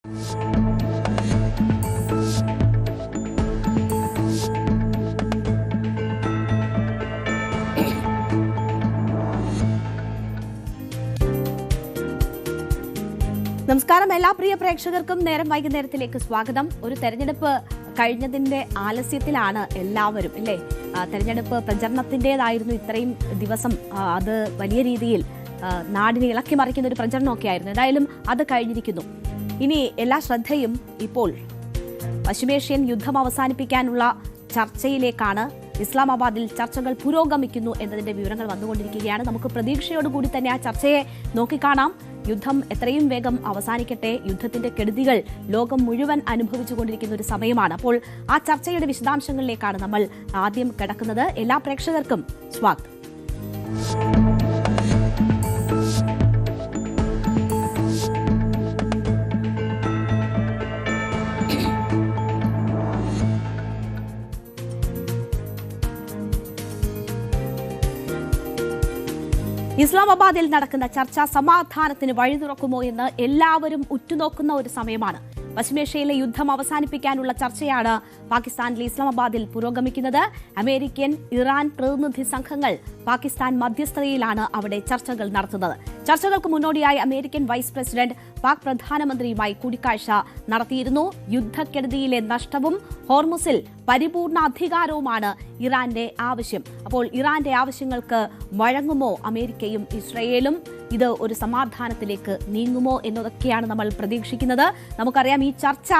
നമസ്കാരം. എല്ലാ പ്രിയ പ്രേക്ഷകർക്കും നേരം വൈകുന്നേരത്തിലേക്ക് സ്വാഗതം. ഒരു തെരഞ്ഞെടുപ്പ് കഴിഞ്ഞതിന്റെ ആലസ്യത്തിലാണ് എല്ലാവരും, അല്ലേ? തെരഞ്ഞെടുപ്പ് പ്രചരണത്തിൻ്റെതായിരുന്നു ഇത്രയും ദിവസം. അത് വലിയ രീതിയിൽ നാടിനെ ഇളക്കി മറിക്കുന്ന ഒരു പ്രചരണമൊക്കെ ആയിരുന്നു. എന്തായാലും അത് കഴിഞ്ഞിരിക്കുന്നു. ഇനി എല്ലാ ശ്രദ്ധയും ഇപ്പോൾ പശ്ചിമേഷ്യൻ യുദ്ധം അവസാനിപ്പിക്കാനുള്ള ചർച്ചയിലേക്കാണ്. ഇസ്ലാമാബാദിൽ ചർച്ചകൾ പുരോഗമിക്കുന്നു എന്നതിന്റെ വിവരങ്ങൾ വന്നുകൊണ്ടിരിക്കുകയാണ്. നമുക്ക് പ്രതീക്ഷയോടുകൂടി തന്നെ ആ ചർച്ചയെ നോക്കിക്കാണാം. യുദ്ധം എത്രയും വേഗം അവസാനിക്കട്ടെ. യുദ്ധത്തിന്റെ കെടുതികൾ ലോകം മുഴുവൻ അനുഭവിച്ചുകൊണ്ടിരിക്കുന്ന ഒരു സമയമാണ്. അപ്പോൾ ആ ചർച്ചയുടെ വിശദാംശങ്ങളിലേക്കാണ് നമ്മൾ ആദ്യം കിടക്കുന്നത്. എല്ലാ പ്രേക്ഷകർക്കും സ്വാഗതം. ഇസ്ലാമാബാദിൽ നടക്കുന്ന ചർച്ച സമാധാനത്തിന് വഴി തുറക്കുമോ എന്ന് എല്ലാവരും ഉറ്റുനോക്കുന്ന ഒരു സമയമാണ്. പശ്ചിമേഷ്യയിലെ യുദ്ധം അവസാനിപ്പിക്കാനുള്ള ചർച്ചയാണ് പാകിസ്ഥാനിലെ ഇസ്ലാമാബാദിൽ പുരോഗമിക്കുന്നത്. അമേരിക്കൻ, ഇറാൻ പ്രതിനിധി സംഘങ്ങൾ പാകിസ്ഥാൻ മധ്യസ്ഥതയിലാണ് അവിടെ ചർച്ചകൾ നടത്തുന്നത്. ചർച്ചകൾക്ക് മുന്നോടിയായി അമേരിക്കൻ വൈസ് പ്രസിഡന്റ് പാക് പ്രധാനമന്ത്രിയുമായി കൂടിക്കാഴ്ച നടത്തിയിരുന്നു. യുദ്ധക്കെടുതിയിലെ നഷ്ടവും ഹോർമുസിൽ പരിപൂർണ അധികാരവുമാണ് ഇറാന്റെ ആവശ്യം. അപ്പോൾ ഇറാന്റെ ആവശ്യങ്ങൾക്ക് വഴങ്ങുമോ അമേരിക്കയും ഇസ്രയേലും? ഇത് ഒരു സമാധാനത്തിലേക്ക് നീങ്ങുമോ എന്നതൊക്കെയാണ് നമ്മൾ പ്രതീക്ഷിക്കുന്നത്. നമുക്കറിയാം, ഈ ചർച്ച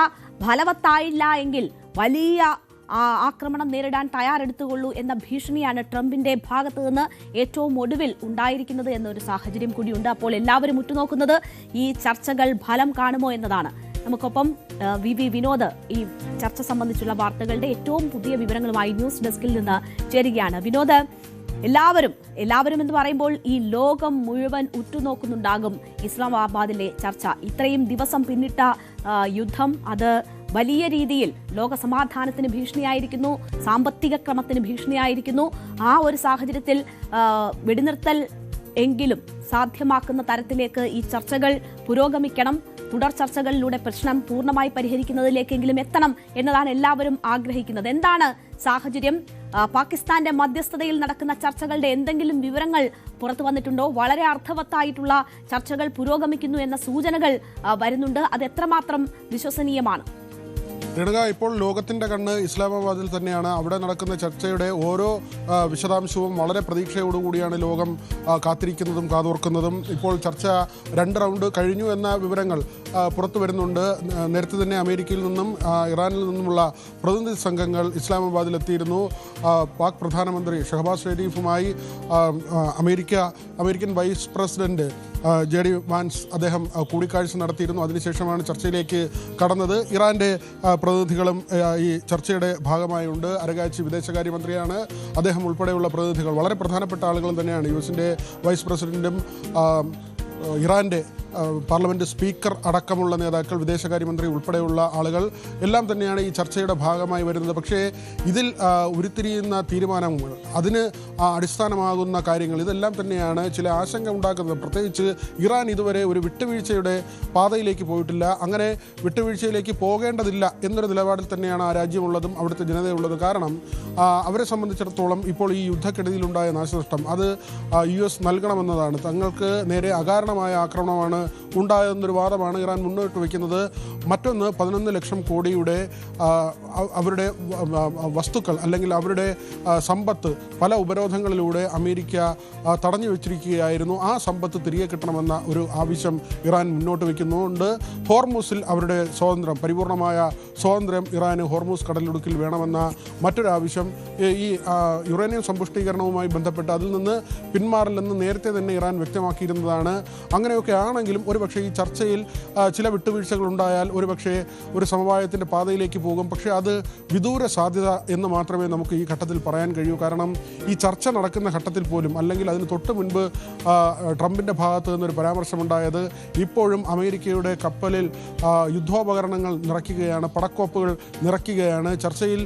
ഫലവത്തായില്ല എങ്കിൽ വലിയ ആക്രമണം നേരിടാൻ തയ്യാറെടുത്തുകൊള്ളൂ എന്ന ഭീഷണിയാണ് ട്രംപിന്റെ ഭാഗത്തു നിന്ന് ഏറ്റവും ഒടുവിൽ ഉണ്ടായിരിക്കുന്നത് എന്നൊരു സാഹചര്യം കൂടിയുണ്ട്. അപ്പോൾ എല്ലാവരും ഉറ്റുനോക്കുന്നത് ഈ ചർച്ചകൾ ഫലം കാണുമോ എന്നതാണ്. നമുക്കൊപ്പം വി വിനോദ് ഈ ചർച്ച സംബന്ധിച്ചുള്ള വാർത്തകളുടെ ഏറ്റവും പുതിയ വിവരങ്ങളുമായി ന്യൂസ് ഡെസ്കിൽ നിന്ന് ചേരുകയാണ്. വിനോദ്, എല്ലാവരും എന്ന് പറയുമ്പോൾ ഈ ലോകം മുഴുവൻ ഉറ്റുനോക്കുന്നുണ്ടാകും ഇസ്ലാമാബാദിലെ ചർച്ച. ഇത്രയും ദിവസം പിന്നിട്ട യുദ്ധം അത് വലിയ രീതിയിൽ ലോക സമാധാനത്തിന് ഭീഷണിയായിരിക്കുന്നു, സാമ്പത്തിക ക്രമത്തിന് ഭീഷണിയായിരിക്കുന്നു. ആ ഒരു സാഹചര്യത്തിൽ വെടിനിർത്തൽ എങ്കിലും സാധ്യമാക്കുന്ന തരത്തിലേക്ക് ഈ ചർച്ചകൾ പുരോഗമിക്കണം. തുടർ ചർച്ചകളിലൂടെ പ്രശ്നം പൂർണ്ണമായി പരിഹരിക്കുന്നതിലേക്കെങ്കിലും എത്തണം എന്നതാണ് എല്ലാവരും ആഗ്രഹിക്കുന്നത്. എന്താണ് സാഹചര്യം? പാകിസ്ഥാന്റെ മധ്യസ്ഥതയിൽ നടക്കുന്ന ചർച്ചകളുടെ എന്തെങ്കിലും വിവരങ്ങൾ പുറത്തു വന്നിട്ടുണ്ടോ? വളരെ അർത്ഥവത്തായിട്ടുള്ള ചർച്ചകൾ പുരോഗമിക്കുന്നു എന്ന സൂചനകൾ വരുന്നുണ്ട്. അത് എത്രമാത്രം വിശ്വസനീയമാണ്? രേണുക, ഇപ്പോൾ ലോകത്തിന്റെ കണ്ണ് ഇസ്ലാമാബാദിൽ തന്നെയാണ്. അവിടെ നടക്കുന്ന ചർച്ചയുടെ ഓരോ വിശദാംശവും വളരെ പ്രതീക്ഷയോടുകൂടിയാണ് ലോകം കാത്തിരിക്കുന്നതും കാതോർക്കുന്നതും. ഇപ്പോൾ ചർച്ച 2 റൗണ്ട് കഴിഞ്ഞു എന്ന വിവരങ്ങൾ പുറത്തു വരുന്നുണ്ട്. നേരത്തെ തന്നെ അമേരിക്കയിൽ നിന്നും ഇറാനിൽ നിന്നുമുള്ള പ്രതിനിധി സംഘങ്ങൾ ഇസ്ലാമാബാദിൽ എത്തിയിരുന്നു. പാക് പ്രധാനമന്ത്രി ഷഹബാസ് ഷെരീഫുമായി American vice president JD Vance അദ്ദേഹം കൂടിക്കാഴ്ച നടത്തിയിരുന്നു. അതിനുശേഷമാണ് ചർച്ചയിലേക്ക് കടന്നത്. ഇറാന്റെ പ്രതിനിധികളും ഈ ചർച്ചയുടെ ഭാഗമായുണ്ട്. അരകാഴ്ച വിദേശകാര്യമന്ത്രിയാണ് അദ്ദേഹം ഉൾപ്പെടെയുള്ള പ്രതിനിധികൾ, വളരെ പ്രധാനപ്പെട്ട ആളുകളും തന്നെയാണ്. US വൈസ് പ്രസിഡന്റും ഇറാന്റെ പാർലമെന്റ് സ്പീക്കർ അടക്കമുള്ള നേതാക്കൾ, വിദേശകാര്യമന്ത്രി ഉൾപ്പെടെയുള്ള ആളുകൾ എല്ലാം തന്നെയാണ് ഈ ചർച്ചയുടെ ഭാഗമായി വരുന്നത്. പക്ഷേ ഇതിൽ ഉരുത്തിരിയുന്ന തീരുമാനങ്ങൾ, അതിന് അടിസ്ഥാനമാകുന്ന കാര്യങ്ങൾ, ഇതെല്ലാം തന്നെയാണ് ചില ആശങ്ക ഉണ്ടാക്കുന്നത്. പ്രത്യേകിച്ച് ഇറാൻ ഇതുവരെ ഒരു വിട്ടുവീഴ്ചയുടെ പാതയിലേക്ക് പോയിട്ടില്ല. അങ്ങനെ വിട്ടുവീഴ്ചയിലേക്ക് പോകേണ്ടതില്ല എന്നൊരു നിലപാടിൽ തന്നെയാണ് ആ രാജ്യമുള്ളതും അവിടുത്തെ ജനതയുള്ളതും. കാരണം അവരെ സംബന്ധിച്ചിടത്തോളം ഇപ്പോൾ ഈ യുദ്ധക്കെടുതിയിലുണ്ടായ നാശനഷ്ടം അത് US നൽകണമെന്നതാണ്. തങ്ങൾക്ക് നേരെ അകാരണമായ ആക്രമണമാണ് ഉണ്ടായതെന്നൊരു വാദമാണ് ഇറാൻ മുന്നോട്ട് വയ്ക്കുന്നത്. മറ്റൊന്ന്, 11 ലക്ഷം കോടിയുടെ അവരുടെ വസ്തുക്കൾ അല്ലെങ്കിൽ അവരുടെ സമ്പത്ത് പല ഉപരോധങ്ങളിലൂടെ അമേരിക്ക തടഞ്ഞു വെച്ചിരിക്കുകയായിരുന്നു. ആ സമ്പത്ത് തിരികെ കിട്ടണമെന്ന ഒരു ആവശ്യം ഇറാൻ മുന്നോട്ട് വയ്ക്കുന്നുണ്ട്. ഹോർമുസിൽ അവരുടെ സ്വാതന്ത്ര്യം, പരിപൂർണമായ സ്വാതന്ത്ര്യം ഇറാന് ഹോർമുസ് കടലിടുക്കിൽ വേണമെന്ന മറ്റൊരു ആവശ്യം, ഈ യുറേനിയം സമ്പുഷ്ടീകരണവുമായി ബന്ധപ്പെട്ട് അതിൽ നിന്ന് പിന്മാറില്ലെന്ന് നേരത്തെ തന്നെ ഇറാൻ വ്യക്തമാക്കിയിരുന്നതാണ്. അങ്ങനെയൊക്കെ ആണെങ്കിലും ഒരുപക്ഷെ ഈ ചർച്ചയിൽ ചില വിട്ടുവീഴ്ചകൾ ഉണ്ടായാൽ ഒരുപക്ഷെ ഒരു സമവായത്തിൻ്റെ പാതയിലേക്ക് പോകും. പക്ഷേ അത് വിദൂര സാധ്യത എന്ന് മാത്രമേ നമുക്ക് ഈ ഘട്ടത്തിൽ പറയാൻ കഴിയൂ. കാരണം ഈ ചർച്ച നടക്കുന്ന ഘട്ടത്തിൽ പോലും, അല്ലെങ്കിൽ അതിന് തൊട്ട് മുൻപ് ട്രംപിൻ്റെ ഭാഗത്ത് നിന്നൊരു പരാമർശമുണ്ടായത്, ഇപ്പോഴും അമേരിക്കയുടെ കപ്പലിൽ യുദ്ധോപകരണങ്ങൾ നിറയ്ക്കുകയാണ്, പടക്കോപ്പുകൾ നിറയ്ക്കുകയാണ്. ചർച്ചയിൽ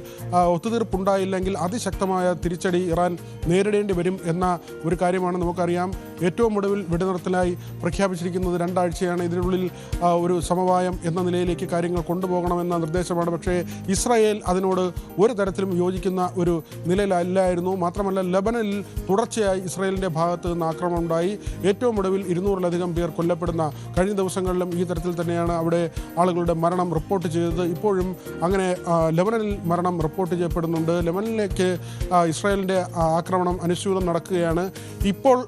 ഒത്തുതീർപ്പുണ്ടായില്ലെങ്കിൽ അതിശക്തമായ തിരിച്ചടി ഇറാൻ നേരിടേണ്ടി വരും എന്ന ഒരു കാര്യമാണ്. നമുക്കറിയാം, ഏറ്റവും ഒടുവിൽ വെടിനിർത്തലായി പ്രഖ്യാപിച്ചിരിക്കുന്നത് 2 ആഴ്ചയാണ്. ഇതിനുള്ളിൽ ഒരു സമവായം എന്ന നിലയിലേക്ക് കാര്യങ്ങൾ കൊണ്ടുപോകണമെന്ന നിർദ്ദേശമാണ്. പക്ഷേ ഇസ്രായേൽ അതിനോട് ഒരു തരത്തിലും യോജിക്കുന്ന ഒരു നിലയിലല്ലായിരുന്നു. മാത്രമല്ല ലെബനനിൽ തുടർച്ചയായി ഇസ്രായേലിൻ്റെ ഭാഗത്ത് നിന്ന് ആക്രമണം ഉണ്ടായി. ഏറ്റവും ഒടുവിൽ 200-ലധികം പേർ കൊല്ലപ്പെടുന്ന കഴിഞ്ഞ ദിവസങ്ങളിലും ഈ തരത്തിൽ തന്നെയാണ് അവിടെ ആളുകളുടെ മരണം റിപ്പോർട്ട് ചെയ്തത്. ഇപ്പോഴും അങ്ങനെ ലെബനനിൽ മരണം റിപ്പോർട്ട് ചെയ്യപ്പെടുന്നുണ്ട്. ലെബനനിലേക്ക് ഇസ്രായേലിൻ്റെ ആക്രമണം അനുസ്യൂതം നടക്കുകയാണ്. ഇപ്പോൾ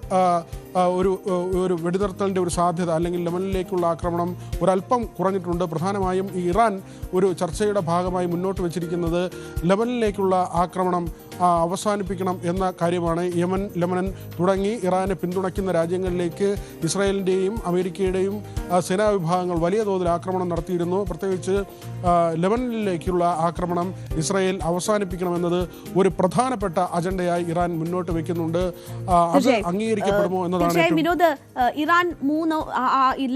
ഒരു വെടിനിർത്തലിൻ്റെ ഒരു സാധ്യത അല്ലെങ്കിൽ ലെബനനിലേക്കുള്ള ആക്രമണം ഒരല്പം കുറഞ്ഞിട്ടുണ്ട്. പ്രധാനമായും ഇറാൻ ഒരു ചർച്ചയുടെ ഭാഗമായി മുന്നോട്ട് വച്ചിരിക്കുന്നത് ലെബനനിലേക്കുള്ള ആക്രമണം അവസാനിപ്പിക്കണം എന്ന കാര്യമാണ്. യമൻ, ലെബനൻ തുടങ്ങി ഇറാനെ പിന്തുണയ്ക്കുന്ന രാജ്യങ്ങളിലേക്ക് ഇസ്രായേലിൻ്റെയും അമേരിക്കയുടെയും സേനാ വിഭാഗങ്ങൾ വലിയ തോതിൽ ആക്രമണം നടത്തിയിരുന്നു. പ്രത്യേകിച്ച് ലെബനനിലേക്കുള്ള ആക്രമണം ഇസ്രായേൽ അവസാനിപ്പിക്കണമെന്നത് ഒരു പ്രധാനപ്പെട്ട അജണ്ടയായി ഇറാൻ മുന്നോട്ട് വയ്ക്കുന്നുണ്ട്. അത് അംഗീകരിക്കപ്പെടുമോ എന്നതാണ്. വിനോദ്, ഇറാൻ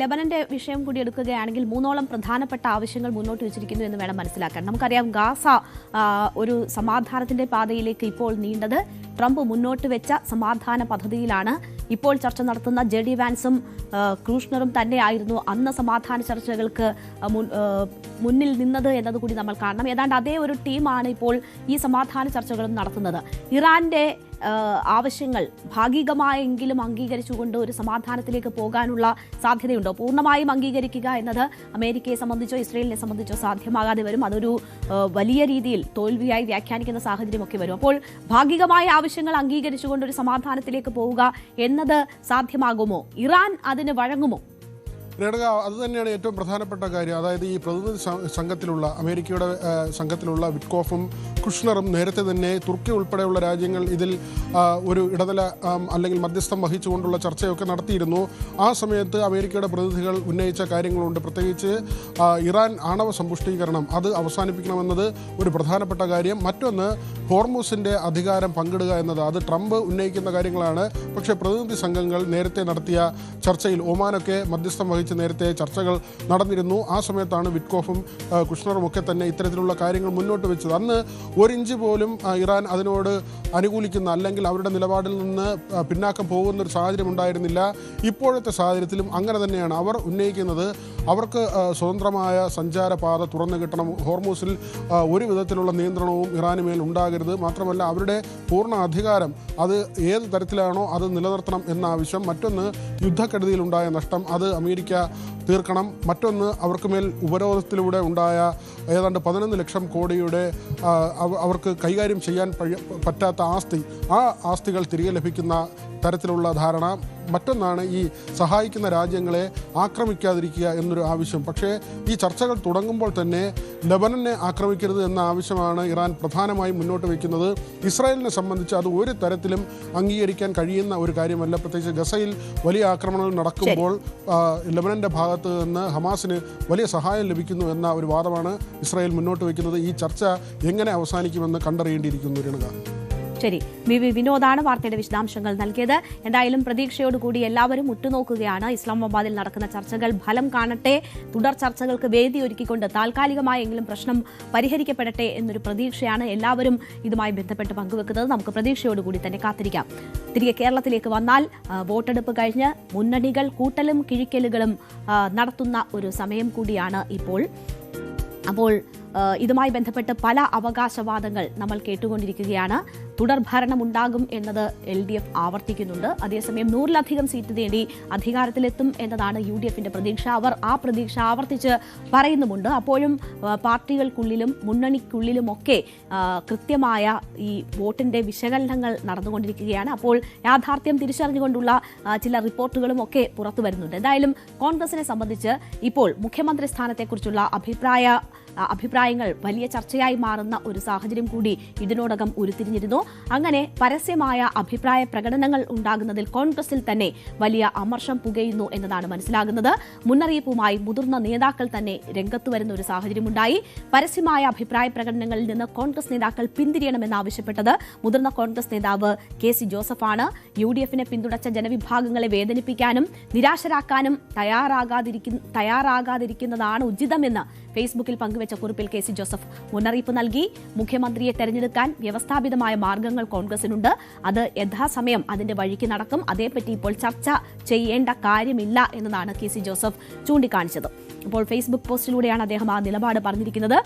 ലെബനന്റെ വിഷയം കൂടി എടുക്കുകയാണെങ്കിൽ 3ഓളം പ്രധാനപ്പെട്ട ആവശ്യങ്ങൾ മുന്നോട്ട് വെച്ചിരിക്കുന്നു എന്ന് വേണം മനസ്സിലാക്കാൻ. നമുക്കറിയാം ഗാസ ഒരു സമാധാനത്തിന്റെ പാതയിലേക്ക് ഇപ്പോൾ നീണ്ടത് ട്രംപ് മുന്നോട്ട് വെച്ച സമാധാന പദ്ധതിയിലാണ്. ഇപ്പോൾ ചർച്ച നടത്തുന്ന ജെഡി വാൻസും ക്രൂഷ്ണറും തന്നെയായിരുന്നു അന്ന് സമാധാന ചർച്ചകൾക്ക് മുന്നിൽ നിന്നത് എന്നതുകൂടി നമ്മൾ കാണണം. ഏതാണ്ട് അതേ ഒരു ടീമാണ് ഇപ്പോൾ ഈ സമാധാന ചർച്ചകളും നടത്തുന്നത്. ഇറാന്റെ ആവശ്യങ്ങൾ ഭാഗികമായെങ്കിലും അംഗീകരിച്ചുകൊണ്ട് ഒരു സമാധാനത്തിലേക്ക് പോകാനുള്ള സാധ്യതയുണ്ടോ? പൂർണ്ണമായും അംഗീകരിക്കുക എന്നത് അമേരിക്കയെ സംബന്ധിച്ചോ ഇസ്രയേലിനെ സംബന്ധിച്ചോ സാധ്യമാകാതെ വരും. അതൊരു വലിയ രീതിയിൽ തോൽവിയായി വ്യാഖ്യാനിക്കുന്ന സാഹചര്യമൊക്കെ വരും. അപ്പോൾ ഭാഗികമായ ആവശ്യങ്ങൾ അംഗീകരിച്ചുകൊണ്ട് ഒരു സമാധാനത്തിലേക്ക് പോവുക എന്നത് സാധ്യമാകുമോ? ഇറാൻ അതിന് വഴങ്ങുമോ? രേണുക, അതുതന്നെയാണ് ഏറ്റവും പ്രധാനപ്പെട്ട കാര്യം. അതായത് ഈ പ്രതിനിധി സംഘത്തിലുള്ള അമേരിക്കയുടെ സംഘത്തിലുള്ള വിറ്റ്കോഫും കുഷ്ണറും നേരത്തെ തന്നെ തുർക്കി ഉൾപ്പെടെയുള്ള രാജ്യങ്ങൾ ഇതിൽ ഒരു ഇടനില അല്ലെങ്കിൽ മധ്യസ്ഥം വഹിച്ചുകൊണ്ടുള്ള ചർച്ചയൊക്കെ നടത്തിയിരുന്നു. ആ സമയത്ത് അമേരിക്കയുടെ പ്രതിനിധികൾ ഉന്നയിച്ച കാര്യങ്ങളുണ്ട്. പ്രത്യേകിച്ച് ഇറാൻ ആണവ സമ്പുഷ്ടീകരണം അത് അവസാനിപ്പിക്കണമെന്നത് ഒരു പ്രധാനപ്പെട്ട കാര്യം. മറ്റൊന്ന് ഹോർമൂസിൻ്റെ അധികാരം പങ്കിടുക എന്നത്. അത് ട്രംപ് ഉന്നയിക്കുന്ന കാര്യങ്ങളാണ്. പക്ഷേ പ്രതിനിധി സംഘങ്ങൾ നേരത്തെ നടത്തിയ ചർച്ചയിൽ ഒമാനൊക്കെ മധ്യസ്ഥം വഹിച്ച് നേരത്തെ ചർച്ചകൾ നടന്നിരുന്നു. ആ സമയത്താണ് വിറ്റ്കോഫും കുഷ്ണറും ഒക്കെ തന്നെ ഇത്തരത്തിലുള്ള കാര്യങ്ങൾ മുന്നോട്ട് വെച്ചത്. അന്ന് 1 ഇഞ്ച് പോലും ഇറാൻ അതിനോട് അനുകൂലിക്കുന്ന അല്ലെങ്കിൽ അവരുടെ നിലപാടിൽ നിന്ന് പിന്നാക്കം പോകുന്ന ഒരു സാഹചര്യം ഉണ്ടായിരുന്നില്ല. ഇപ്പോഴത്തെ സാഹചര്യത്തിലും അങ്ങനെ തന്നെയാണ്. അവർ ഉന്നയിക്കുന്നത് അവർക്ക് സ്വതന്ത്രമായ സഞ്ചാരപാത തുറന്നു കിട്ടണം. ഹോർമൂസിൽ ഒരു വിധത്തിലുള്ള നിയന്ത്രണവും ഇറാന് മേൽ ഉണ്ടാകരുത്. മാത്രമല്ല അവരുടെ പൂർണ്ണ അധികാരം അത് ഏത് തരത്തിലാണോ അത് നിലനിർത്തണം എന്ന ആവശ്യം. മറ്റൊന്ന് യുദ്ധക്കെടുതിയിലുണ്ടായ നഷ്ടം അത് അമേരിക്ക തീർക്കണം. മറ്റൊന്ന് അവർക്ക് മേൽ ഉപരോധത്തിലൂടെ ഉണ്ടായ ഏതാണ്ട് 11 ലക്ഷം കോടിയുടെ അവർക്ക് കൈകാര്യം ചെയ്യാൻ പറ്റാത്ത ആസ്തി, ആ ആസ്തികൾ തിരികെ ലഭിക്കുന്ന തരത്തിലുള്ള ധാരണ. മറ്റൊന്നാണ് ഈ സഹായിക്കുന്ന രാജ്യങ്ങളെ ആക്രമിക്കാതിരിക്കുക എന്നൊരു ആവശ്യം. പക്ഷേ ഈ ചർച്ചകൾ തുടങ്ങുമ്പോൾ തന്നെ ലെബനനെ ആക്രമിക്കരുത് എന്ന ആവശ്യമാണ് ഇറാൻ പ്രധാനമായും മുന്നോട്ട് വയ്ക്കുന്നത്. ഇസ്രായേലിനെ സംബന്ധിച്ച് അത് ഒരു തരത്തിലും അംഗീകരിക്കാൻ കഴിയുന്ന ഒരു കാര്യമല്ല. പ്രത്യേകിച്ച് ഗസയിൽ വലിയ ആക്രമണങ്ങൾ നടക്കുമ്പോൾ ലെബനൻ്റെ ഭാഗത്ത് നിന്ന് ഹമാസിന് വലിയ സഹായം ലഭിക്കുന്നു എന്ന ഒരു വാദമാണ് ഇസ്രായേൽ മുന്നോട്ട് വയ്ക്കുന്നത്. ഈ ചർച്ച എങ്ങനെ അവസാനിക്കുമെന്ന് കണ്ടറിയേണ്ടിയിരിക്കുന്നു. രേണുക, ശരി, വിനോദാണ് വാർത്തയുടെ വിശദാംശങ്ങൾ നൽകിയത്. എന്തായാലും പ്രതീക്ഷയോടുകൂടി എല്ലാവരും ഉറ്റുനോക്കുകയാണ്. ഇസ്ലാമാബാദിൽ നടക്കുന്ന ചർച്ചകൾ ഫലം കാണട്ടെ, തുടർ ചർച്ചകൾക്ക് വേദി ഒരുക്കിക്കൊണ്ട് താൽക്കാലികമായെങ്കിലും പ്രശ്നം പരിഹരിക്കപ്പെടട്ടെ എന്നൊരു പ്രതീക്ഷയാണ് എല്ലാവരും ഇതുമായി ബന്ധപ്പെട്ട് പങ്കുവെക്കുന്നത്. നമുക്ക് പ്രതീക്ഷയോടുകൂടി തന്നെ കാത്തിരിക്കാം. തിരികെ കേരളത്തിലേക്ക് വന്നാൽ വോട്ടെടുപ്പ് കഴിഞ്ഞ് മുന്നണികൾ കൂട്ടലും കിഴിക്കലുകളും നടത്തുന്ന ഒരു സമയം കൂടിയാണ് ഇപ്പോൾ. അപ്പോൾ ഇതുമായി ബന്ധപ്പെട്ട് പല അവകാശവാദങ്ങൾ നമ്മൾ കേട്ടുകൊണ്ടിരിക്കുകയാണ്. തുടർ ഭരണമുണ്ടാകും എന്നത് LDF ആവർത്തിക്കുന്നുണ്ട്. അതേസമയം 100-ലധികം സീറ്റ് നേടി അധികാരത്തിലെത്തും എന്നതാണ് UDFന്റെ പ്രതീക്ഷ. അവർ ആ പ്രതീക്ഷ ആവർത്തിച്ച് പറയുന്നുമുണ്ട്. അപ്പോഴും പാർട്ടികൾക്കുള്ളിലും മുന്നണിക്കുള്ളിലുമൊക്കെ കൃത്യമായ ഈ വോട്ടിന്റെ വിശകലനങ്ങൾ നടന്നുകൊണ്ടിരിക്കുകയാണ്. അപ്പോൾ യാഥാർത്ഥ്യം തിരിച്ചറിഞ്ഞുകൊണ്ടുള്ള ചില റിപ്പോർട്ടുകളും ഒക്കെ പുറത്തു വരുന്നുണ്ട്. എന്തായാലും കോൺഗ്രസിനെ സംബന്ധിച്ച് ഇപ്പോൾ മുഖ്യമന്ത്രി സ്ഥാനത്തെക്കുറിച്ചുള്ള അഭിപ്രായങ്ങൾ വലിയ ചർച്ചയായി മാറുന്ന ഒരു സാഹചര്യം കൂടി ഇതിനോടകം ഉരുത്തിരിഞ്ഞിരുന്നു. അങ്ങനെ പരസ്യമായ അഭിപ്രായ പ്രകടനങ്ങൾ ഉണ്ടാകുന്നതിൽ കോൺഗ്രസിൽ തന്നെ വലിയ അമർഷം പുകയുന്നു എന്നതാണ് മനസ്സിലാകുന്നത്. മുന്നറിയിപ്പുമായി മുതിർന്ന നേതാക്കൾ തന്നെ രംഗത്ത് വരുന്ന ഒരു സാഹചര്യമുണ്ടായി. പരസ്യമായ അഭിപ്രായ പ്രകടനങ്ങളിൽ നിന്ന് കോൺഗ്രസ് നേതാക്കൾ പിന്തിരിയണമെന്നാവശ്യപ്പെട്ടത് മുതിർന്ന കോൺഗ്രസ് നേതാവ് KC ജോസഫാണ്. UDFനെ പിന്തുണച്ച ജനവിഭാഗങ്ങളെ വേദനിപ്പിക്കാനും നിരാശരാക്കാനും തയ്യാറാകാതിരിക്കുന്നതാണ് ഉചിതമെന്ന് ഫേസ്ബുക്കിൽ പങ്കുവച്ച കുറിപ്പിൽ KC ജോസഫ് മുന്നറിയിപ്പ് നൽകി. മുഖ്യമന്ത്രിയെ തെരഞ്ഞെടുക്കാൻ വ്യവസ്ഥാപിതമായ മാർഗങ്ങൾ കോൺഗ്രസിനുണ്ട്. അത് യഥാസമയം അതിന്റെ വഴിക്ക് നടക്കും. അതേപ്പറ്റി ഇപ്പോൾ ചർച്ച ചെയ്യേണ്ട കാര്യമില്ല എന്നതാണ് KC ജോസഫ് ചൂണ്ടിക്കാണിച്ചത്. ഇപ്പോൾ ഫേസ്ബുക്ക് പോസ്റ്റിലൂടെയാണ് അദ്ദേഹം ആ നിലപാട് പറഞ്ഞിരിക്കുന്നത്.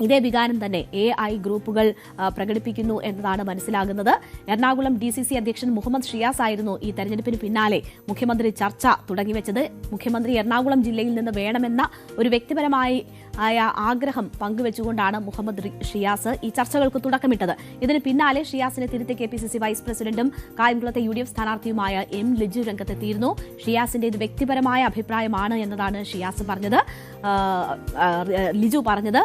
ഇതേ വികാരം തന്നെ AI ഗ്രൂപ്പുകൾ പ്രകടിപ്പിക്കുന്നു എന്നതാണ് മനസ്സിലാകുന്നത്. എറണാകുളം DCC അധ്യക്ഷൻ മുഹമ്മദ് ഷിയാസ് ആയിരുന്നു ഈ തെരഞ്ഞെടുപ്പിന് പിന്നാലെ മുഖ്യമന്ത്രി ചർച്ച തുടങ്ങിവെച്ചത്. മുഖ്യമന്ത്രി എറണാകുളം ജില്ലയിൽ നിന്ന് വേണമെന്ന ഒരു വ്യക്തിപരമായ ആഗ്രഹം പങ്കുവെച്ചുകൊണ്ടാണ് മുഹമ്മദ് ഷിയാസ് ഈ ചർച്ചകൾക്ക് തുടക്കമിട്ടത്. ഇതിന് പിന്നാലെ ഷിയാസിനെ തിരുത്തി KPCC വൈസ് പ്രസിഡന്റും കായംകുളത്തെ UDF സ്ഥാനാർത്ഥിയുമായ M ലിജു രംഗത്തെത്തിയിരുന്നു. ഷിയാസിന്റെ ഇത് വ്യക്തിപരമായ അഭിപ്രായമാണ് എന്നതാണ് ലിജു പറഞ്ഞത്.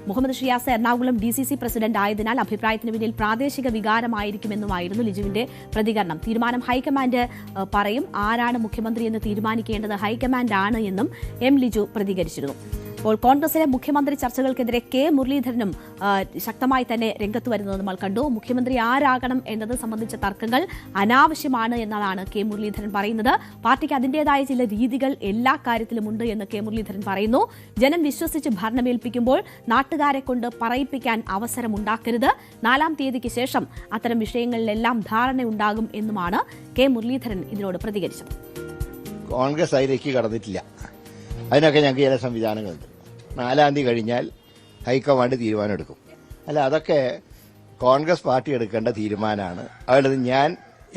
മുഹമ്മദ് ഷിയാസ് എറണാകുളം DCC പ്രസിഡന്റ് ആയതിനാൽ അഭിപ്രായത്തിന് പിന്നിൽ പ്രാദേശിക വികാരമായിരിക്കുമെന്നുമായിരുന്നു ലിജുവിന്റെ പ്രതികരണം. തീരുമാനം ഹൈക്കമാൻഡ് പറയും. ആരാണ് മുഖ്യമന്ത്രി എന്ന് തീരുമാനിക്കേണ്ടത് ഹൈക്കമാൻഡ് ആണ് എന്നും M ലിജു പ്രതികരിച്ചിരുന്നു. അപ്പോൾ കോൺഗ്രസിലെ മുഖ്യമന്ത്രി ചർച്ചകൾക്കെതിരെ K മുരളീധരനും ശക്തമായി തന്നെ രംഗത്ത് വരുന്നത് നമ്മൾ കണ്ടു. മുഖ്യമന്ത്രി ആരാകണം എന്നത് സംബന്ധിച്ച തർക്കങ്ങൾ അനാവശ്യമാണ് എന്നതാണ് K മുരളീധരൻ പറയുന്നത്. പാർട്ടിക്ക് അതിന്റേതായ ചില രീതികൾ എല്ലാ കാര്യത്തിലുമുണ്ട് എന്ന് K മുരളീധരൻ പറയുന്നു. ജനം വിശ്വസിച്ച് ഭരണമേൽപ്പിക്കുമ്പോൾ നാട്ടുകാരെ കൊണ്ട് പറയിപ്പിക്കാൻ അവസരമുണ്ടാക്കരുത്. 4-ാം തീയതിക്ക് ശേഷം അത്തരം വിഷയങ്ങളിലെല്ലാം ധാരണയുണ്ടാകും എന്നുമാണ് K മുരളീധരൻ ഇതിനോട് പ്രതികരിച്ചത്. കോൺഗ്രസ് അതിലേക്ക് കടന്നിട്ടില്ല. അതിനൊക്കെ ഞങ്ങൾക്ക് ചില സംവിധാനങ്ങളുണ്ട്. 4-ാം തീയതി കഴിഞ്ഞാൽ ഹൈക്കമാൻഡ് തീരുമാനമെടുക്കും. അല്ല, അതൊക്കെ കോൺഗ്രസ് പാർട്ടി എടുക്കേണ്ട തീരുമാനമാണ്. അതുകൊണ്ട് ഞാൻ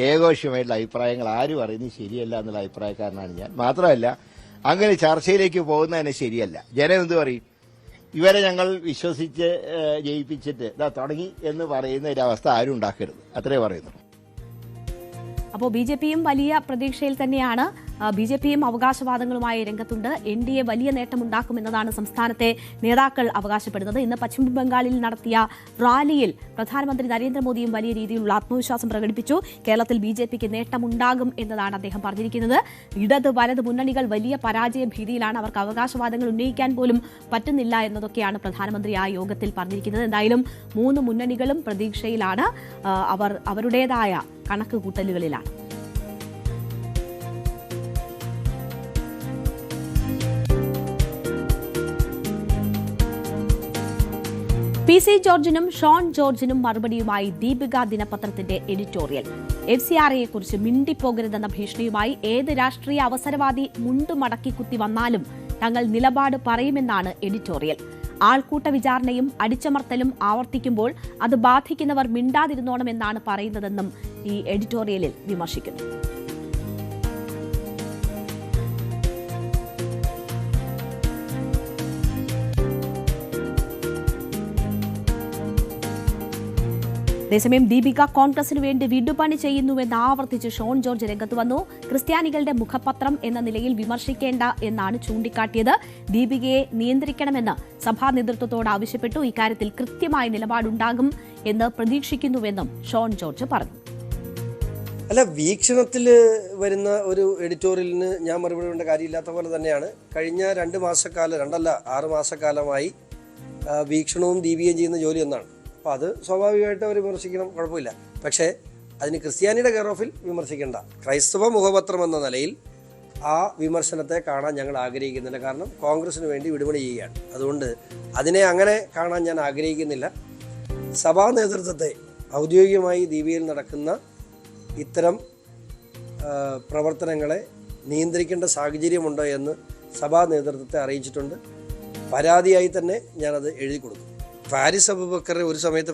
ഏകോപക്ഷമായിട്ടുള്ള അഭിപ്രായങ്ങൾ ആരും പറയുന്നത് ശരിയല്ല എന്നുള്ള അഭിപ്രായക്കാരനാണ് ഞാൻ. മാത്രമല്ല, അങ്ങനെ ചർച്ചയിലേക്ക് പോകുന്നതിന് ശരിയല്ല. ജനം എന്ത് പറയും? ഇവരെ ഞങ്ങൾ വിശ്വസിച്ച് ജയിപ്പിച്ചിട്ട് തുടങ്ങി എന്ന് പറയുന്ന ഒരവസ്ഥ ആരും ഉണ്ടാക്കരുത്. അത്രേ പറയുന്നു. അപ്പോൾ BJPയും വലിയ പ്രതീക്ഷയിൽ തന്നെയാണ്. BJPയും അവകാശവാദങ്ങളുമായി രംഗത്തുണ്ട്. NDA വലിയ നേട്ടമുണ്ടാക്കുമെന്നതാണ് സംസ്ഥാനത്തെ നേതാക്കൾ അവകാശപ്പെടുന്നത്. ഇന്ന് പശ്ചിമ ബംഗാളിൽ നടത്തിയ റാലിയിൽ പ്രധാനമന്ത്രി നരേന്ദ്രമോദിയും വലിയ രീതിയിലുള്ള ആത്മവിശ്വാസം പ്രകടിപ്പിച്ചു. കേരളത്തിൽ BJPക്ക് നേട്ടമുണ്ടാകും എന്നതാണ് അദ്ദേഹം പറഞ്ഞിരിക്കുന്നത്. ഇടത് വലത് മുന്നണികൾ വലിയ പരാജയ ഭീതിയിലാണ്. അവർക്ക് അവകാശവാദങ്ങൾ ഉന്നയിക്കാൻ പോലും പറ്റുന്നില്ല എന്നതൊക്കെയാണ് പ്രധാനമന്ത്രി ആ യോഗത്തിൽ പറഞ്ഞിരിക്കുന്നത്. എന്തായാലും 3 മുന്നണികളും പ്രതീക്ഷയിലാണ്. അവർ അവരുടേതായ കണക്ക് കൂട്ടലുകളിലാണ്. PC ജോർജിനും ഷോൺ ജോർജിനും മറുപടിയുമായി ദീപിക ദിനപത്രത്തിന്റെ എഡിറ്റോറിയൽ. FCRAയെക്കുറിച്ച് മിണ്ടിപ്പോകരുതെന്ന ഭീഷണിയുമായി ഏത് രാഷ്ട്രീയ അവസരവാദി മുണ്ടുമടക്കി കുത്തി വന്നാലും തങ്ങൾ നിലപാട് പറയുമെന്നാണ് എഡിറ്റോറിയൽ. ആൾക്കൂട്ട വിചാരണയും അടിച്ചമർത്തലും ആവർത്തിക്കുമ്പോൾ അത് ബാധിക്കുന്നവർ മിണ്ടാതിരുന്നോണമെന്നാണ് പറയുന്നതെന്നും ഈ എഡിറ്റോറിയലിൽ വിമർശിക്കുന്നു. അതേസമയം ദീപിക കോൺഗ്രസിനു വേണ്ടി വിടുപണി ചെയ്യുന്നുവെന്ന് ആവർത്തിച്ച് ഷോൺ ജോർജ് രംഗത്ത് വന്നു. ക്രിസ്ത്യാനികളുടെ മുഖപത്രം എന്ന നിലയിൽ വിമർശിക്കേണ്ട എന്നാണ് ചൂണ്ടിക്കാട്ടിയത്. ദീപികയെ നിയന്ത്രിക്കണമെന്ന് സഭാ നേതൃത്വത്തോട് ആവശ്യപ്പെട്ടു. ഇക്കാര്യത്തിൽ കൃത്യമായ നിലപാടുണ്ടാകും എന്ന് പ്രതീക്ഷിക്കുന്നുവെന്നും ഷോൺ ജോർജ് പറഞ്ഞു. അല്ല, വീക്ഷണത്തിൽ വരുന്ന ഒരു എഡിറ്റോറിയലിന് ഞാൻ മറുപടി വേണ്ട കാര്യമില്ലാത്ത പോലെ തന്നെയാണ് കഴിഞ്ഞ 6 മാസക്കാലമായി വീക്ഷണവും ദീപികയും ചെയ്യുന്ന ജോലി ഒന്നാണ്. അപ്പോൾ അത് സ്വാഭാവികമായിട്ട് അവർ വിമർശിക്കണം, കുഴപ്പമില്ല. പക്ഷേ അതിന് ക്രിസ്ത്യാനിയുടെ കെയർ ഓഫിൽ വിമർശിക്കേണ്ട. ക്രൈസ്തവ മുഖപത്രം എന്ന നിലയിൽ ആ വിമർശനത്തെ കാണാൻ ഞങ്ങൾ ആഗ്രഹിക്കുന്നില്ല. കാരണം കോൺഗ്രസിന് വേണ്ടി വിടുപണി ചെയ്യുകയാണ്. അതുകൊണ്ട് അതിനെ അങ്ങനെ കാണാൻ ഞാൻ ആഗ്രഹിക്കുന്നില്ല. സഭാ നേതൃത്വത്തെ ഔദ്യോഗികമായി ദീപികയിൽ നടക്കുന്ന ഇത്തരം പ്രവർത്തനങ്ങളെ നിയന്ത്രിക്കേണ്ട സാഹചര്യമുണ്ടോ എന്ന് സഭാ നേതൃത്വത്തെ അറിയിച്ചിട്ടുണ്ട്. പരാതിയായി തന്നെ ഞാനത് എഴുതി കൊടുക്കും. ഫാരിസ് അബൂബക്കർ ഒരു സമയത്ത്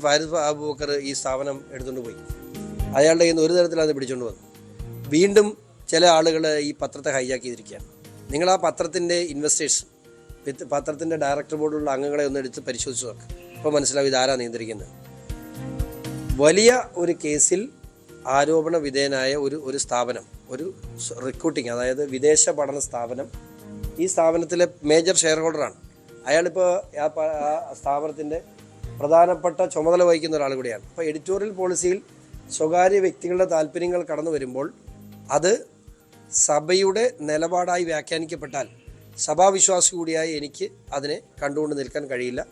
ഈ സ്ഥാപനം എടുത്തുകൊണ്ട് പോയി. അയാളുടെ കയ്യിൽ നിന്ന് ഒരു തരത്തിൽ അത് പിടിച്ചുകൊണ്ട് വന്നു. വീണ്ടും ചില ആളുകൾ ഈ പത്രത്തെ ഹൈജാക്ക് ചെയ്തിരിക്കുകയാണ്. നിങ്ങൾ ആ പത്രത്തിൻ്റെ ഇൻവെസ്റ്റേഴ്സ് പത്രത്തിൻ്റെ ഡയറക്ടർ ബോർഡിലുള്ള അംഗങ്ങളെ ഒന്ന് എടുത്ത് പരിശോധിച്ച് നോക്കുക. അപ്പോൾ മനസ്സിലാവും ഇതാരാ നിയന്ത്രിക്കുന്നത്. വലിയ ഒരു കേസിൽ ആരോപണ വിധേയനായ ഒരു സ്ഥാപനം, ഒരു റിക്രൂട്ടിങ്, അതായത് വിദേശ പഠന സ്ഥാപനം, ഈ സ്ഥാപനത്തിലെ മേജർ ഷെയർ ഹോൾഡറാണ്. അയാളിപ്പോൾ ആ സ്ഥാപനത്തിൻ്റെ പ്രധാനപ്പെട്ട ചുമതല വഹിക്കുന്ന ഒരാൾ കൂടിയാണ്. അപ്പോൾ എഡിറ്റോറിയൽ പോളിസിയിൽ സ്വകാര്യ വ്യക്തികളുടെ താല്പര്യങ്ങൾ കടന്നു വരുമ്പോൾ അത് സഭയുടെ നിലപാടായി വ്യാഖ്യാനിക്കപ്പെട്ടാൽ സഭാവിശ്വാസി കൂടിയായി എനിക്ക് അതിനെ കണ്ടുകൊണ്ട് നിൽക്കാൻ കഴിയില്ല.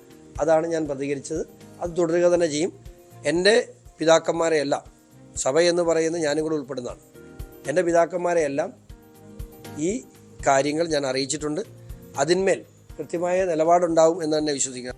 അതാണ് ഞാൻ പ്രതികരിച്ചത്. അത് തുടരുക തന്നെ ചെയ്യും. എൻ്റെ പിതാക്കന്മാരെയെല്ലാം, സഭ എന്ന് പറയുന്നത് ഞാനും കൂടെ ഉൾപ്പെടുന്നതാണ്, എൻ്റെ പിതാക്കന്മാരെയെല്ലാം ഈ കാര്യങ്ങൾ ഞാൻ അറിയിച്ചിട്ടുണ്ട്. അതിന്മേൽ കൃത്യമായ നിലപാടുണ്ടാവും എന്ന് തന്നെ വിശ്വസിക്കുക.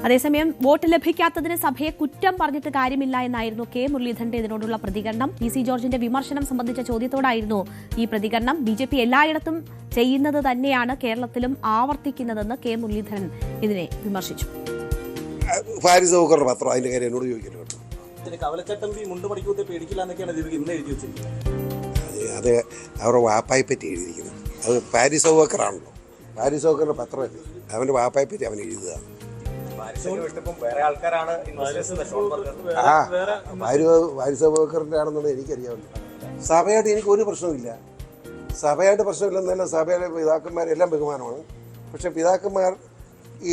അതേസമയം വോട്ട് ലഭിക്കാത്തതിന് സഭയെ കുറ്റം പറഞ്ഞിട്ട് കാര്യമില്ല എന്നായിരുന്നു കെ മുരളീധരന്റെ ഇതിനോടുള്ള പ്രതികരണം. പി സി ജോർജിന്റെ വിമർശനം സംബന്ധിച്ച ചോദ്യത്തോടായിരുന്നു ഈ പ്രതികരണം. BJP എല്ലായിടത്തും ചെയ്യുന്നത് തന്നെയാണ് കേരളത്തിലും ആവർത്തിക്കുന്നതെന്ന് കെ മുരളീധരൻ ഇതിനെ വിമർശിച്ചു. ഫാരിസ് സൗകറിന്റെ പത്രം അതിന്റെ കാര്യം എന്നോട് ചോദിക്കല്ലോ. അത് അവരുടെ വാപ്പായെ പറ്റി എഴുതിയിരിക്കുന്നത്. അത് ഫാരിസ് സൗകറാണല്ലോ. ഫാരിസ് സൗകറിന്റെ പത്രമല്ലേ, അവന്റെ വാപ്പായെ പറ്റി അവൻ എഴുതുക. ഫാരിസ് സൗകറിന്റെ ആണെന്നുള്ളത് എനിക്കറിയാവുന്നത്. സഭയായിട്ട് എനിക്ക് ഒരു പ്രശ്നമില്ല. സഭയായിട്ട് പ്രശ്നമില്ലെന്നല്ല, സഭയിലെ പിതാക്കന്മാരെല്ലാം ബഹുമാനമാണ്. പക്ഷെ പിതാക്കന്മാർ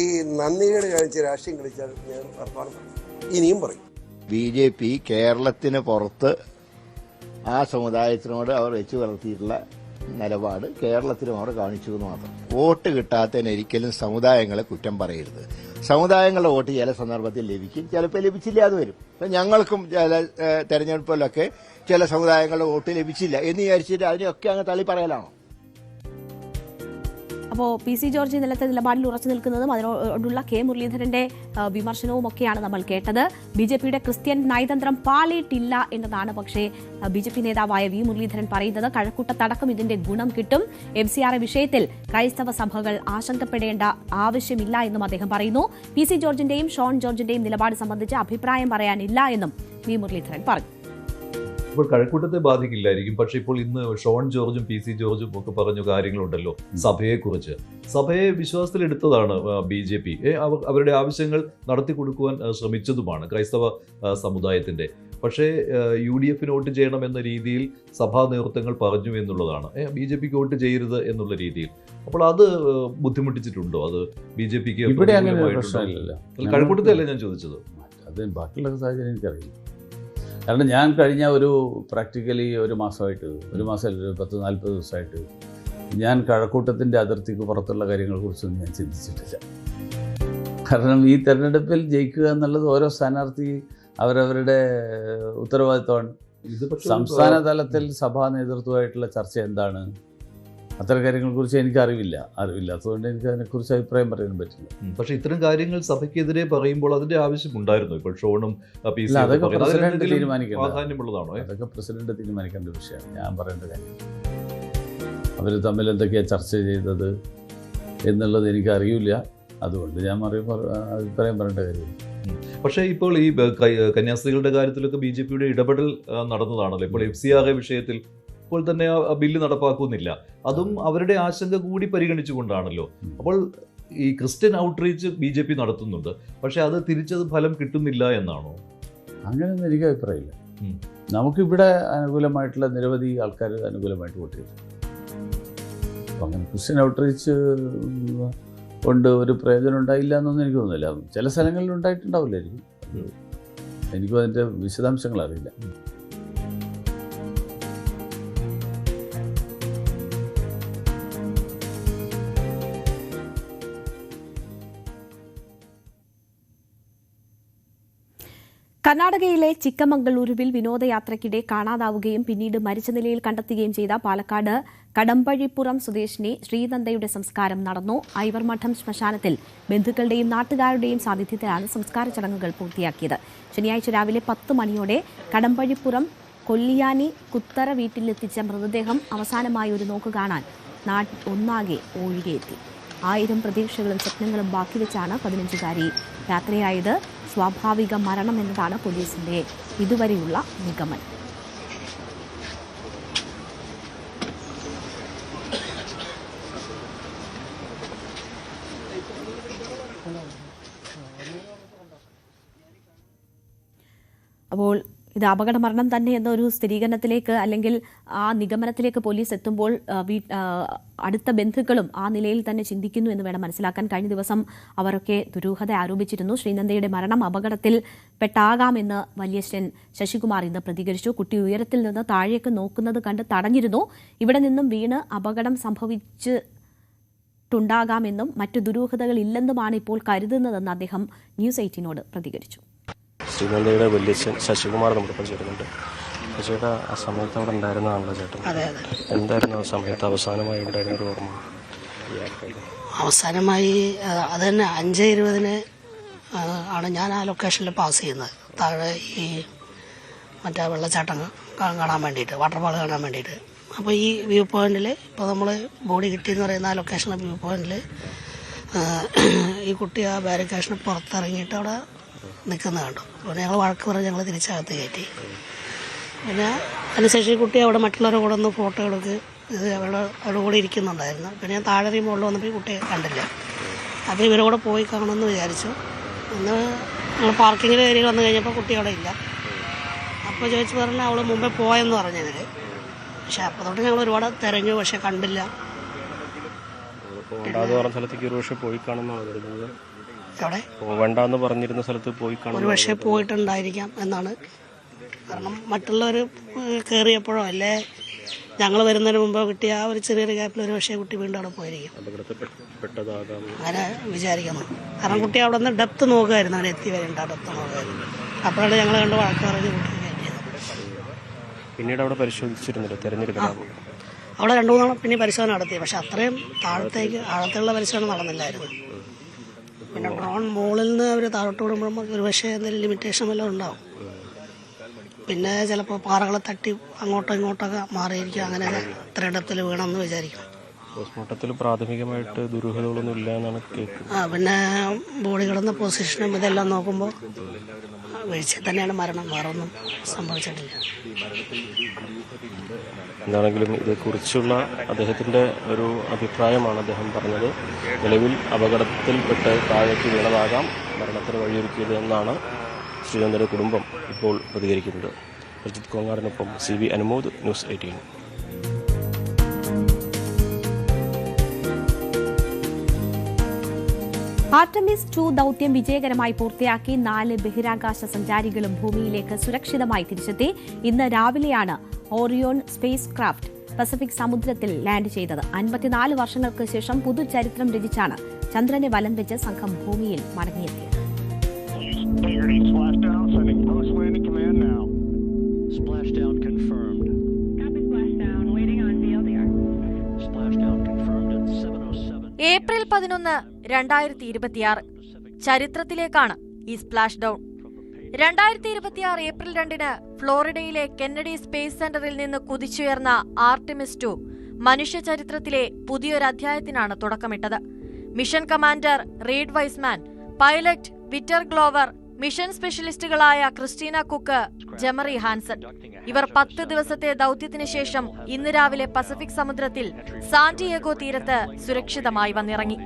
ഈ നന്ദികേട് കാണിച്ച് രാഷ്ട്രീയം കളിച്ചാൽ ഞാൻ വർത്തമാനം പറയും, ഇനിയും പറയും. BJP കേരളത്തിന് പുറത്ത് ആ സമുദായത്തിനോട് അവർ വെച്ചു വളർത്തിയിട്ടുള്ള നിലപാട് കേരളത്തിലും അവർ കാണിച്ചു എന്ന് മാത്രം. വോട്ട് കിട്ടാത്തതിന് ഒരിക്കലും സമുദായങ്ങളെ കുറ്റം പറയരുത്. സമുദായങ്ങളുടെ വോട്ട് ചില സന്ദർഭത്തിൽ ലഭിക്കും, ചിലപ്പോൾ ലഭിച്ചില്ലാതെ വരും. ഇപ്പം ഞങ്ങൾക്കും ചില തെരഞ്ഞെടുപ്പിലൊക്കെ ചില സമുദായങ്ങളുടെ വോട്ട് ലഭിച്ചില്ല എന്ന് വിചാരിച്ചിട്ട് അതിനെയൊക്കെ അങ്ങ് തള്ളി പറയലാണോ? അപ്പോൾ പി സി ജോർജ് ഇന്നലത്തെ നിലപാടിൽ ഉറച്ചു നിൽക്കുന്നതും അതിനോടുള്ള കെ മുരളീധരന്റെ വിമർശനവും ഒക്കെയാണ് നമ്മൾ കേട്ടത്. BJPയുടെ ക്രിസ്ത്യൻ നയതന്ത്രം പാളിയിട്ടില്ല എന്നതാണ് പക്ഷേ BJP നേതാവായ വി മുരളീധരൻ പറയുന്നത്. കഴക്കൂട്ടത്തടക്കം ഇതിന്റെ ഗുണം കിട്ടും. MCRA വിഷയത്തിൽ ക്രൈസ്തവ സഭകൾ ആശങ്കപ്പെടേണ്ട ആവശ്യമില്ല എന്നും അദ്ദേഹം പറയുന്നു. പി സി ജോർജിന്റെയും ഷോൺ ജോർജിന്റെയും നിലപാട് സംബന്ധിച്ച് അഭിപ്രായം പറയാനില്ല എന്നും വി മുരളീധരൻ പറഞ്ഞു. ഇപ്പോൾ കഴക്കൂട്ടത്തെ ബാധിക്കില്ലായിരിക്കും. പക്ഷെ ഇപ്പോൾ ഇന്ന് ഷോൺ ജോർജും PC ജോർജും ഒക്കെ പറഞ്ഞ കാര്യങ്ങളുണ്ടല്ലോ സഭയെക്കുറിച്ച്. സഭയെ വിശ്വാസത്തിലെടുത്തതാണ് BJP. അവരുടെ ആവശ്യങ്ങൾ നടത്തി കൊടുക്കുവാൻ ശ്രമിച്ചതുമാണ് ക്രൈസ്തവ സമുദായത്തിന്റെ. പക്ഷേ UDF വോട്ട് ചെയ്യണമെന്ന രീതിയിൽ സഭാ നേതൃത്വങ്ങൾ പറഞ്ഞു എന്നുള്ളതാണ്. BJPക്ക് വോട്ട് ചെയ്യരുത് എന്നുള്ള രീതിയിൽ. അപ്പോൾ അത് ബുദ്ധിമുട്ടിച്ചിട്ടുണ്ടോ? അത് BJPക്ക് കഴക്കൂട്ടത്തെ അല്ലേ ഞാൻ ചോദിച്ചത്. അത് ബാക്കിയുള്ള സാഹചര്യം എനിക്കറിയില്ല. കാരണം ഞാൻ കഴിഞ്ഞ പ്രാക്ടിക്കലി ഒരു മാസമായിട്ട്, ഒരു മാസമല്ല, ഒരു 10-40 ദിവസമായിട്ട് ഞാൻ കഴക്കൂട്ടത്തിൻ്റെ അതിർത്തിക്ക് പുറത്തുള്ള കാര്യങ്ങളെക്കുറിച്ചൊന്നും ഞാൻ ചിന്തിച്ചിട്ടില്ല. കാരണം ഈ തെരഞ്ഞെടുപ്പിൽ ജയിക്കുക എന്നുള്ളത് ഓരോ സ്ഥാനാർത്ഥി അവരവരുടെ ഉത്തരവാദിത്തമാണ്. സംസ്ഥാന തലത്തിൽ സഭാ നേതൃത്വമായിട്ടുള്ള ചർച്ച എന്താണ്, അത്തരം കാര്യങ്ങളെക്കുറിച്ച് എനിക്ക് അറിവില്ലാത്തതുകൊണ്ട് എനിക്ക് അതിനെക്കുറിച്ച് അഭിപ്രായം പറയാൻ പറ്റില്ല. പക്ഷേ ഇത്തരം കാര്യങ്ങൾ സഭയ്ക്കെതിരെ പറയുമ്പോൾ അതിന്റെ ആവശ്യമുണ്ടായിരുന്നു. ഇപ്പോൾ ഷോണും അതൊക്കെ പ്രസിഡന്റ് തീരുമാനിക്കേണ്ടതാണോ? അതൊക്കെ പ്രസിഡന്റ് തീരുമാനിക്കേണ്ട വിഷയമാണ്, ഞാൻ പറയേണ്ട കാര്യം. അവർ തമ്മിൽ എന്തൊക്കെയാണ് ചർച്ച ചെയ്തത് എന്നുള്ളത് എനിക്കറിയില്ല. അതുകൊണ്ട് ഞാൻ അഭിപ്രായം പറയേണ്ട കാര്യം. പക്ഷേ ഇപ്പോൾ ഈ കന്യാസ്ത്രീകളുടെ കാര്യത്തിലൊക്കെ BJPയുടെ ഇടപെടൽ നടന്നതാണല്ലോ. ഇപ്പോൾ FCRA വിഷയത്തിൽ ഇപ്പോൾ തന്നെ ആ ബില്ല് നടപ്പാക്കുന്നില്ല. അതും അവരുടെ ആശങ്ക കൂടി പരിഗണിച്ചുകൊണ്ടാണല്ലോ. അപ്പോൾ ഈ ക്രിസ്ത്യൻ ഔട്ട്റീച്ച് BJP നടത്തുന്നുണ്ട്, പക്ഷെ അത് തിരിച്ചത് ഫലം കിട്ടുന്നില്ല എന്നാണോ? അങ്ങനെയൊന്നും എനിക്ക് അഭിപ്രായമില്ല. നമുക്കിവിടെ അനുകൂലമായിട്ടുള്ള നിരവധി ആൾക്കാർ അനുകൂലമായിട്ട് വോട്ട് ചെയ്തു. അപ്പം അങ്ങനെ ക്രിസ്ത്യൻ ഔട്ട്റീച്ച് കൊണ്ട് ഒരു പ്രയോജനം ഉണ്ടായില്ല എന്നൊന്നും എനിക്ക് തോന്നുന്നില്ല. ചില സ്ഥലങ്ങളിൽ ഉണ്ടായിട്ടുണ്ടാവില്ലായിരിക്കും. എനിക്കും അതിൻ്റെ വിശദാംശങ്ങൾ അറിയില്ല. കർണാടകയിലെ ചിക്കമംഗളൂരുവിൽ വിനോദയാത്രയ്ക്കിടെ കാണാതാവുകയും പിന്നീട് മരിച്ച നിലയിൽ കണ്ടെത്തുകയും ചെയ്ത പാലക്കാട് കടമ്പഴിപ്പുറം സ്വദേശിനി ശ്രീനന്ദയുടെ സംസ്കാരം നടന്നു. ഐവർമഠം ശ്മശാനത്തിൽ ബന്ധുക്കളുടെയും നാട്ടുകാരുടെയും സാന്നിധ്യത്തിലാണ് സംസ്കാര ചടങ്ങുകൾ പൂർത്തിയാക്കിയത്. ശനിയാഴ്ച രാവിലെ 10 മണിയോടെ കടമ്പഴിപ്പുറം കൊല്ലിയാനി കുത്തറ വീട്ടിലെത്തിച്ച മൃതദേഹം അവസാനമായി ഒരു നോക്ക് കാണാൻ ഒന്നാകെ ഒഴുകിയെത്തി. 1000 പ്രതീക്ഷകളും സ്വപ്നങ്ങളും ബാക്കിവെച്ചാണ് 15-കാരി യാത്രയായത്. സ്വാഭാവിക മരണം എന്നതാണ് പോലീസിന്റെ ഇതുവരെയുള്ള നിഗമനം. അപ്പോൾ ഇത് അപകടമരണം തന്നെ എന്നൊരു സ്ഥിരീകരണത്തിലേക്ക് അല്ലെങ്കിൽ ആ നിഗമനത്തിലേക്ക് പോലീസ് എത്തുമ്പോൾ അടുത്ത ബന്ധുക്കളും ആ നിലയിൽ തന്നെ ചിന്തിക്കുന്നു എന്ന് വേണം മനസ്സിലാക്കാൻ. കഴിഞ്ഞ ദിവസം അവരൊക്കെ ദുരൂഹത ആരോപിച്ചിരുന്നു. ശ്രീനന്ദയുടെ മരണം അപകടത്തിൽ പെട്ടാകാമെന്ന് വല്യശ്ശൻ ശശികുമാർ ഇന്ന് പ്രതികരിച്ചു. കുട്ടി ഉയരത്തിൽ നിന്ന് താഴേക്ക് നോക്കുന്നത് കണ്ട് തടഞ്ഞിരുന്നു. ഇവിടെ നിന്നും വീണ് അപകടം സംഭവിച്ചിട്ടുണ്ടാകാമെന്നും മറ്റു ദുരൂഹതകൾ ഇല്ലെന്നുമാണ് ഇപ്പോൾ കരുതുന്നതെന്ന് അദ്ദേഹം ന്യൂസ് 18നോട് പ്രതികരിച്ചു. ശ്രീനന്ദയുടെ വല്യച്ഛൻ ശശികുമാർ നമ്മുടെ ചേട്ടനുണ്ട്. ചേട്ടാ ആ സമയത്ത് അവിടെ ഉണ്ടായിരുന്നതാണല്ലോ ചേട്ടൻ? എന്തായിരുന്നു ആ സമയത്ത് അവസാനമായി ഉണ്ടായിരുന്ന ഒരു ഓർമ്മ? അവസാനമായി അത് തന്നെ 5:20 ആണ് ഞാൻ ആ ലൊക്കേഷനിൽ പാസ് ചെയ്യുന്നത്. താഴെ ഈ മറ്റേ വെള്ളച്ചാട്ടം കാണാൻ വേണ്ടിയിട്ട്, വാട്ടർഫാൾ കാണാൻ വേണ്ടിയിട്ട്. അപ്പോൾ ഈ വ്യൂ പോയിന്റിൽ ഇപ്പോൾ നമ്മൾ ബോഡി കിട്ടിയെന്ന് പറയുന്ന ആ ലൊക്കേഷനിലെ വ്യൂ പോയിന്റിൽ ഈ കുട്ടി ആ ബാരിക്കേഷന് പുറത്തിറങ്ങിയിട്ട് അവിടെ നിൽക്കുന്നത് കണ്ടു. അപ്പോൾ ഞങ്ങൾ വഴക്ക് പറഞ്ഞ് ഞങ്ങൾ തിരിച്ചകത്ത് കയറ്റി. പിന്നെ അതിനുശേഷം ഈ കുട്ടി അവിടെ മറ്റുള്ളവരുടെ കൂടെ ഒന്ന് ഫോട്ടോ എടുക്കുക, ഇത് അവരുടെ കൂടെ ഇരിക്കുന്നുണ്ടായിരുന്നു. പിന്നെ ഞാൻ താഴെ മുകളിൽ വന്നപ്പോൾ ഈ കുട്ടിയെ കണ്ടില്ല. അപ്പോൾ ഇവരുടെ കൂടെ പോയി കാണുമെന്ന് വിചാരിച്ചു. അന്ന് ഞങ്ങൾ പാർക്കിങ്ങിൽ കയറി വന്നു കഴിഞ്ഞപ്പോൾ കുട്ടി അവിടെ ഇല്ല. അപ്പോൾ ചോദിച്ചു പറഞ്ഞാൽ അവൾ മുമ്പേ പോയെന്ന് പറഞ്ഞതിൽ. പക്ഷെ അപ്പോൾ തൊട്ട് ഞങ്ങൾ ഒരുപാട് തിരഞ്ഞു, പക്ഷെ കണ്ടില്ല. എവിടെ പോവേണ്ടെന്ന് പറഞ്ഞിരുന്ന സ്ഥലത്ത് പോയി ഒരു പക്ഷേ പോയിട്ടുണ്ടായിരിക്കാം എന്നാണ്. കാരണം മറ്റുള്ളവർ കയറിയപ്പോഴോ അല്ലേ ഞങ്ങൾ വരുന്നതിന് മുമ്പോ കിട്ടിയ ആ ഒരു ചെറിയൊരു ഗ്യാപ്പിൽ ഒരു പക്ഷേ കുട്ടി വീണ്ടും അവിടെ പോയിരിക്കും, അങ്ങനെ വിചാരിക്കുന്നു. കാരണം കുട്ടി അവിടെ നിന്ന് ഡെപ്ത് നോക്കുമായിരുന്നു, അങ്ങനെ എത്തി വരേണ്ട ഡെപ്ത് നോക്കുമായിരുന്നു. അപ്പോഴാണ് ഞങ്ങൾ കണ്ട് വഴക്ക് പറഞ്ഞ് കുട്ടി കയറ്റിയത്. പിന്നീട് അവിടെ പരിശോധിച്ചിരുന്നില്ല, തിരഞ്ഞെടുക്കണം. അവിടെ 2-3 തവണ പിന്നെ പരിശോധന നടത്തി. പക്ഷെ അത്രയും താഴത്തേക്ക് ആഴത്തുള്ള പരിശോധന നടന്നില്ലായിരുന്നു. പിന്നെ ഡ്രോൺ മുകളിൽ നിന്ന് അവർ താഴോട്ട് വിടുമ്പോൾ ഒരു പക്ഷേ എന്തെങ്കിലും ലിമിറ്റേഷൻ വല്ലതും ഉണ്ടാവും. പിന്നെ ചിലപ്പോൾ പാറകളെ തട്ടി അങ്ങോട്ടോ ഇങ്ങോട്ടൊക്കെ മാറിയിരിക്കും, അങ്ങനെ ഇത്ര ഇടത്തിൽ വീണമെന്ന് വിചാരിക്കും. പോസ്റ്റ്മോർട്ടത്തിൽ പ്രാഥമികമായിട്ട് ദുരൂഹതകളൊന്നും ഇല്ല എന്നാണ് കേൾക്കുന്നത്. പിന്നെ ബോഡി കിടന്ന പൊസിഷനും ഇതെല്ലാം നോക്കുമ്പോൾ വീഴ്ച തന്നെയാണ് മരണം, വേറെ ഒന്നും സംഭവിച്ചിട്ടില്ല. എന്താണെങ്കിലും ഇതേക്കുറിച്ചുള്ള അദ്ദേഹത്തിൻ്റെ ഒരു അഭിപ്രായമാണ് അദ്ദേഹം പറഞ്ഞത്. നിലവിൽ അപകടത്തിൽപ്പെട്ട് താഴേക്ക് വീണതാകാം മരണത്തിന് വഴിയൊരുക്കിയത് എന്നാണ് ശ്രീചന്ദ്രയുടെ കുടുംബം ഇപ്പോൾ പ്രതികരിക്കുന്നത്. പ്രജിത് കോങ്ങാടിനൊപ്പം CV അനുമോദ്, ന്യൂസ് 18. ആർടെമിസ് 2 ദൌത്യം വിജയകരമായി പൂർത്തിയാക്കി 4 ബഹിരാകാശ സഞ്ചാരികളും ഭൂമിയിലേക്ക് സുരക്ഷിതമായി തിരിച്ചെത്തി. ഇന്ന് രാവിലെയാണ് ഓറിയോൺ സ്പേസ് ക്രാഫ്റ്റ് പസഫിക് സമുദ്രത്തിൽ ലാൻഡ് ചെയ്തത്. 54 വർഷങ്ങൾക്ക് ശേഷം പുതുചരിത്രം രചിച്ചാണ് ചന്ദ്രനെ വലം വെച്ച് സംഘം ഭൂമിയിൽ മടങ്ങിയെത്തിയത്. ഏപ്രിൽ 11, 2026 ചരിത്രത്തിലേക്കാണ് ഈ സ്പ്ലാഷ് ഡൌൺ. 2026 ഏപ്രിൽ 2 ഫ്ലോറിഡയിലെ കെന്നഡി സ്പേസ് സെന്ററിൽ നിന്ന് കുതിച്ചുയർന്ന ആർടെമിസ് 2 മനുഷ്യ ചരിത്രത്തിലെ പുതിയൊരു അധ്യായത്തിനാണ് തുടക്കമിട്ടത്. Mission commander Reid Wiseman, pilot Victor Glover, mission സ്പെഷ്യലിസ്റ്റുകളായ ക്രിസ്റ്റീന കുക്ക്, ജെമറി ഹാൻസൺ, ഇവർ 10 ദിവസത്തെ ദൌത്യത്തിന് ശേഷം ഇന്ന് രാവിലെ പസഫിക് സമുദ്രത്തിൽ സാന്റിയേഗോ തീരത്ത് സുരക്ഷിതമായി വന്നിറങ്ങി.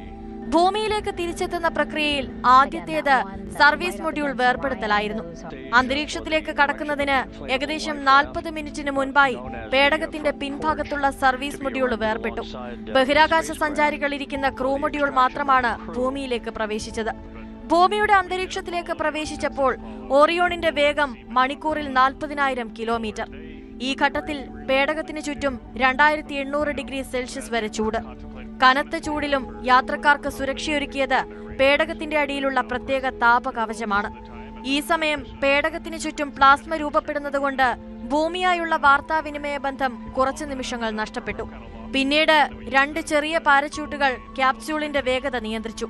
ഭൂമിയിലേക്ക് തിരിച്ചെത്തുന്ന പ്രക്രിയയിൽ ആദ്യത്തേത് സർവീസ് മൊഡ്യൂൾ വേർപെടുത്തലായിരുന്നു. അന്തരീക്ഷത്തിലേക്ക് കടക്കുന്നതിന് ഏകദേശം 40 മിനിറ്റിന് മുൻപായി പേടകത്തിന്റെ പിൻഭാഗത്തുള്ള സർവീസ് മൊഡ്യൂൾ വേർപെട്ടു. ബഹിരാകാശ സഞ്ചാരികൾ ഇരിക്കുന്ന ക്രൂ മൊഡ്യൂൾ മാത്രമാണ് ഭൂമിയിലേക്ക് പ്രവേശിച്ചത്. ഭൂമിയുടെ അന്തരീക്ഷത്തിലേക്ക് പ്രവേശിച്ചപ്പോൾ ഓറിയോണിന്റെ വേഗം മണിക്കൂറിൽ 40,000 കിലോമീറ്റർ. ഈ ഘട്ടത്തിൽ പേടകത്തിന് ചുറ്റും 2800 ഡിഗ്രി സെൽഷ്യസ് വരെ ചൂട്. കനത്ത ചൂടിലും യാത്രക്കാർക്ക് സുരക്ഷയൊരുക്കിയത് പേടകത്തിന്റെ അടിയിലുള്ള പ്രത്യേക താപകവചമാണ്. ഈ സമയം പേടകത്തിന് ചുറ്റും പ്ലാസ്മ രൂപപ്പെടുന്നതുകൊണ്ട് ഭൂമിയായുള്ള വാർത്താവിനിമയ ബന്ധം കുറച്ചു നിമിഷങ്ങൾ നഷ്ടപ്പെട്ടു. പിന്നീട് 2 ചെറിയ പാരച്യൂട്ടുകൾ ക്യാപ്സ്യൂളിന്റെ വേഗത നിയന്ത്രിച്ചു.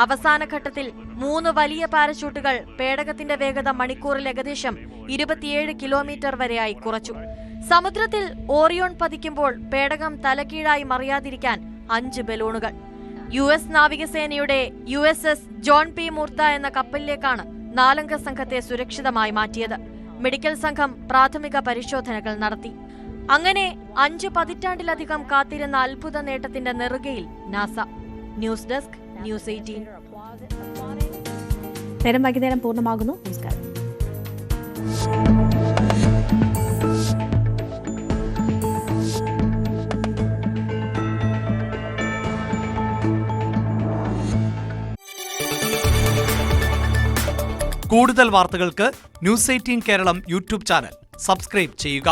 അവസാന ഘട്ടത്തിൽ 3 വലിയ പാരച്യൂട്ടുകൾ പേടകത്തിന്റെ വേഗത മണിക്കൂറിൽ ഏകദേശം 27 കിലോമീറ്റർ വരെയായി കുറച്ചു. സമുദ്രത്തിൽ ഓറിയോൺ പതിക്കുമ്പോൾ പേടകം തലകീഴായി മറിയാതിരിക്കാൻ 5 ബലൂണുകൾ. US നാവികസേനയുടെ USS ജോൺ പി മൂർത്ത എന്ന കപ്പലിലേക്കാണ് 4 അംഗ സംഘത്തെ സുരക്ഷിതമായി മാറ്റിയത്. മെഡിക്കൽ സംഘം പ്രാഥമിക പരിശോധനകൾ നടത്തി. അങ്ങനെ 5 പതിറ്റാണ്ടിലധികം കാത്തിരുന്ന അത്ഭുത നേട്ടത്തിന്റെ നെറുകയിൽ നാസ. News desk, news 18. നേരം വൈകുന്നേരം പൂർണ്ണമാകുന്നു. നമസ്കാരം. കൂടുതൽ വാർത്തകൾക്ക് news 18 Keralam YouTube channel subscribe ചെയ്യുക.